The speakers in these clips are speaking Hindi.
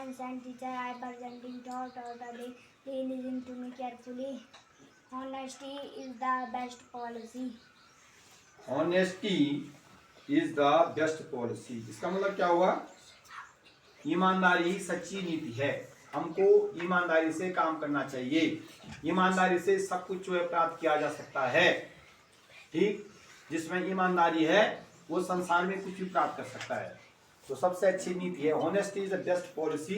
students and teacher, I presenting thought of the day. Please listen to me carefully. Honesty is the best policy. Honesty is the best policy. इसका मतलब क्या हुआ? ईमानदारी सच्ची नीति है। हमको ईमानदारी से काम करना चाहिए। ईमानदारी से सब कुछ जो है प्राप्त किया जा सकता है। ठीक, जिसमें ईमानदारी है वो संसार में कुछ भी प्राप्त कर सकता है। तो सबसे अच्छी नीति है honesty is the best policy.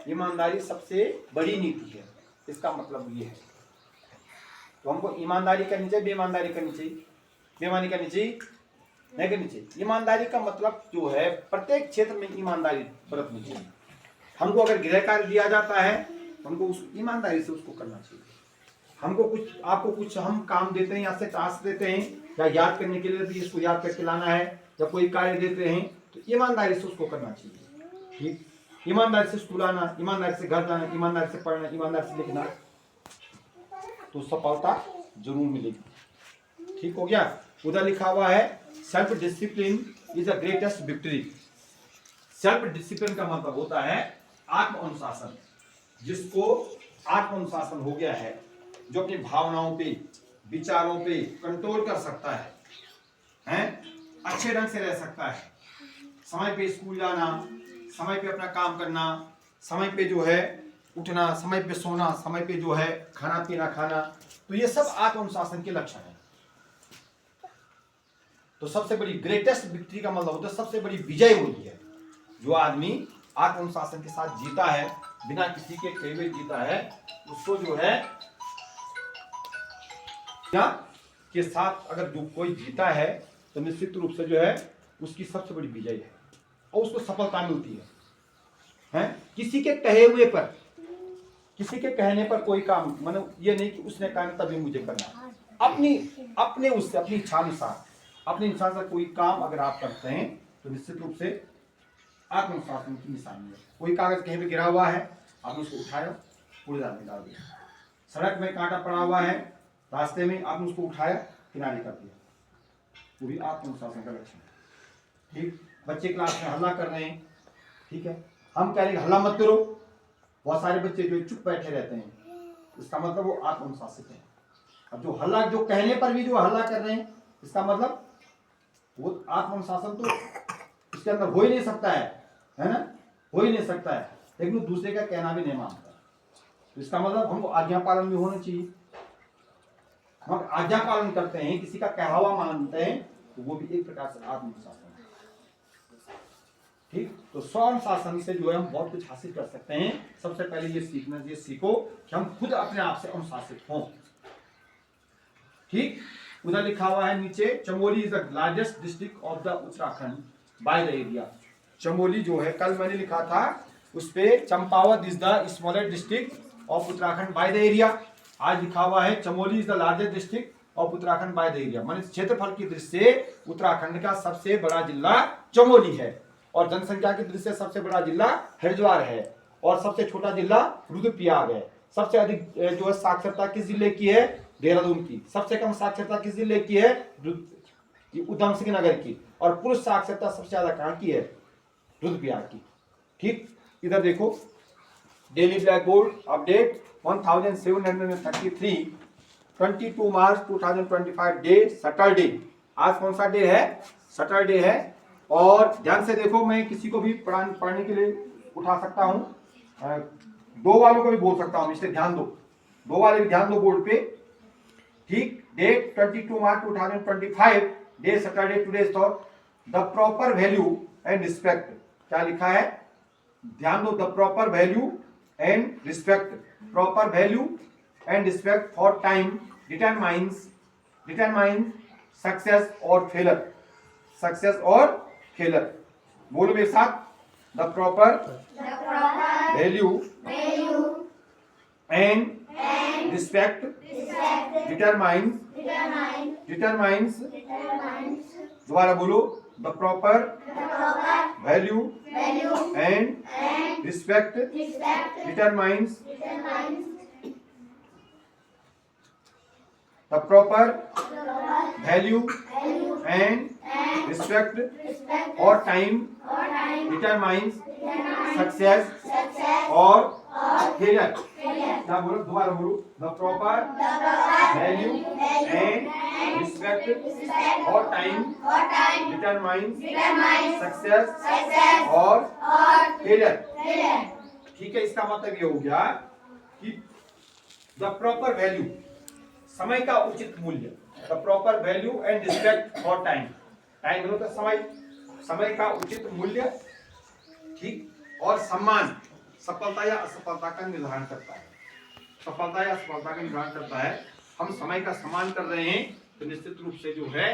ईमानदारी सबसे बड़ी नीति है। इसका मतलब ये है। तो हमको ईमानदारी करनी चाहिए, बेईमानदारी करनी चाहिए? बेईमानी करनी चाहिए, नहीं करनी चाहिए। ईमानदारी का मतलब जो है प्रत्येक क्षेत्र में ईमानदारी बरतनी चाहिए। हमको अगर गृह कार्य दिया जाता है तो हमको उस ईमानदारी से उसको करना चाहिए। हमको कुछ, आपको कुछ हम काम देते हैं, यहाँ से टास्क देते हैं या याद करने के लिए भी इसको याद करके लाना है, या कोई कार्य देते हैं तो ईमानदारी से उसको करना चाहिए। ठीक, ईमानदारी से स्कूल आना, ईमानदारी से घर जाना, ईमानदारी से पढ़ना, ईमानदारी से लिखना, तो सफलता जरूर मिलेगी। ठीक हो गया। उधर लिखा हुआ है self discipline is the greatest victory. Self discipline का मतलब होता है आत्म अनुशासन। जिसको आत्म अनुशासन हो गया है, जो अपनी भावनाओं पे, विचारों पे कंट्रोल कर सकता है, अच्छे ढंग से रह सकता है, समय पे स्कूल जाना, समय पे अपना काम करना, समय पे जो है उठना, समय पे सोना, समय पे जो है खाना पीना खाना, तो ये सब आत्म अनुशासन के लक्षण है। तो सबसे बड़ी ग्रेटेस्ट विक्ट्री का मतलब होता है सबसे बड़ी विजय हुई है जो आदमी आत्म अनुशासन के साथ जीता है, बिना किसी के कहे हुए जीता है, उसको जो है के साथ अगर जो कोई जीता है तो निश्चित रूप से जो है उसकी सबसे बड़ी विजय है और उसको सफलता मिलती है? किसी के कहे हुए पर, किसी के कहने पर कोई काम, मतलब ये नहीं कि उसने कहा तभी मुझे करना, अपने उससे अपनी इच्छा अनुसार, अपनी इच्छा से कोई काम अगर आप करते हैं तो निश्चित रूप से आत्मविश्वास की निशानी है। कोई कागज कहीं पे गिरा हुआ है, आपने उसको उठाया, कूड़ेदान में डाल दिया। सड़क में कांटा पड़ा हुआ है रास्ते में, आपने उसको उठाया, किनारे कर दिया, वो भी आत्मविश्वास का लक्षण है। ठीक, बच्चे क्लास में हल्ला कर रहे हैं, ठीक है, हम कह रहे हैं हल्ला मत करो, बहुत सारे बच्चे जो चुप बैठे रहते हैं, इसका मतलब वो आत्मविश्वासित है। अब जो हल्ला, जो कहने पर भी जो हल्ला कर रहे हैं, इसका मतलब वो आत्मनुशासन तो इसके अंदर हो ही नहीं सकता है ना, हो ही नहीं सकता है, लेकिन वो दूसरे का कहना भी नहीं मानता। तो इसका मतलब हमको आज्ञा पालन भी होना चाहिए। हम आज्ञा पालन करते हैं, किसी का कहा हुआ मानते हैं, तो वो भी एक प्रकार से आत्मनुशासन है। ठीक, तो स्व अनुशासन से जो है हम बहुत कुछ हासिल कर सकते हैं। सबसे पहले ये सीखना, ये सीखो कि हम खुद अपने आप से अनुशासित हों। ठीक, उधर लिखा हुआ है नीचे, Chamoli is the largest district of the Uttarakhand by the area. Chamoli जो है, कल मैंने लिखा था उस पे Champawat is the smallest district of Uttarakhand by the area. आज लिखा हुआ है Chamoli is the largest district of Uttarakhand by the area. माने क्षेत्रफल की दृष्टि से उत्तराखंड का सबसे बड़ा जिला चमोली है, और जनसंख्या की दृष्टि से सबसे बड़ा जिला हरिद्वार है, और सबसे छोटा जिला रुद्रप्रयाग है। सबसे अधिक जो है साक्षरता किस जिले की है? देहरादून की। सबसे कम साक्षरता किस जिले की है? उधम सिंह नगर की। और पुरुष साक्षरता सबसे ज्यादा कहाँ की है? रुद्रप्रयाग की। ठीक, इधर देखो, daily black board update 1733 22 March 2025 day Saturday. आज कौन सा डे है? सैटरडे है। और ध्यान से देखो, मैं किसी को भी पढ़ने के लिए उठा सकता हूँ, दो वालों को भी बोल सकता हूँ, इसलिए ध्यान दो, दो वाले भी ध्यान दो बोर्ड पे। ठीक, date 22 March 2025 day Saturday. Today's thought, the proper value and respect. क्या लिखा है? ध्यान दो, the proper value and respect. Proper value and respect for time determines success और फेलर। सक्सेस और फेलर, बोलो मेरे साथ, the proper value and respect determines, दोबारा बोलो, the proper value and respect determines the proper value and respect or time determines success और फेलियर। क्या बोलो, दोबारा बोलो, the proper value and respect और टाइम डिटरमाइन सक्सेस और फेलियर। ठीक है, इसका मतलब ये हो गया कि द प्रॉपर वैल्यू, समय का उचित मूल्य, the proper value and respect for time, time मतलब समय, समय का उचित मूल्य, ठीक, और सम्मान सफलता या असफलता का निर्धारण करता है। सफलता या असफलता का निर्धारण करता है। हम समय का सम्मान कर रहे हैं तो निश्चित रूप से जो है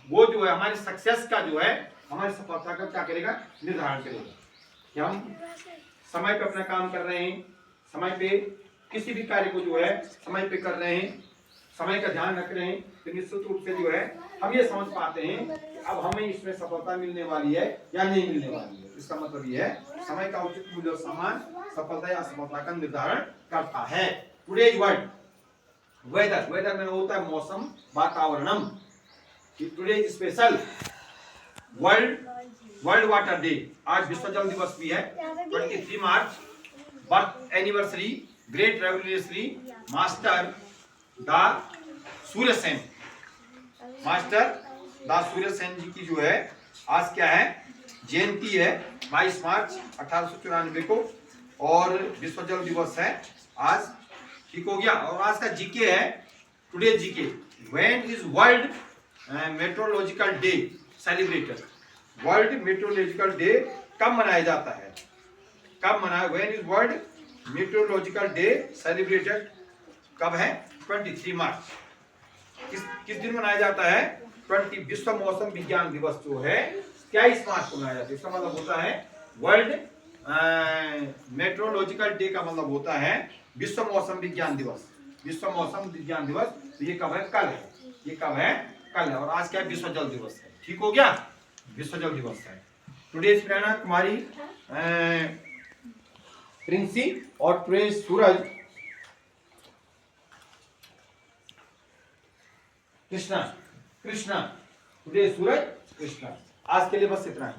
वो जो है हमारी सक्सेस का जो है, हमारी सफलता का क्या करेगा, निर्धारण करेगा। कि हम समय पे अपना काम कर रहे हैं, समय पे किसी भी कार्य को जो है समय पे कर रहे हैं, समय का ध्यान रख रहे हैं, तो निश्चित रूप से जो है हम ये समझ पाते हैं कि अब हमें इसमें सफलता मिलने वाली है या नहीं मिलने वाली है। इसका मतलब ये है समय का उचित मूल्य और सम्मान सफलता या असफलता का निर्धारण करता है। टुडेज वर्ड वेदर, वेदर में होता है मौसम, वातावरणम। Today's special world water day, आज विश्व जल दिवस भी है। 23 मार्च birth anniversary great revolutionary Masterda Surya Sen, Masterda Surya Sen ji की जो है आज क्या है, जयंती है 22 मार्च 1894 को, और विश्व जल दिवस है आज। ठीक हो गया। और आज का जीके है, today GK, when is world meteorological day celebrated. World meteorological day कब मनाया जाता है, कब मनाया, when is world meteorological day celebrated, कब है, 23 मार्च। किस दिन मनाया जाता है, 20 विश्व मौसम विज्ञान दिवस जो है 23 मार्च को मनाया जाता है। इसका मतलब होता है वर्ल्ड मेट्रोलॉजिकल डे का मतलब होता है विश्व मौसम विज्ञान दिवस। विश्व मौसम विज्ञान दिवस, तो ये कब है, कल है, ये कब है, कल है। और आज क्या है, विश्व जल दिवस है। ठीक हो गया, विश्व जल दिवस है। टुडेज प्रेरणा कुमारी प्रिंसी और टुडेज सूरज कृष्णा, कृष्णा, टुडे सूरज कृष्णा। आज के लिए बस इतना ही।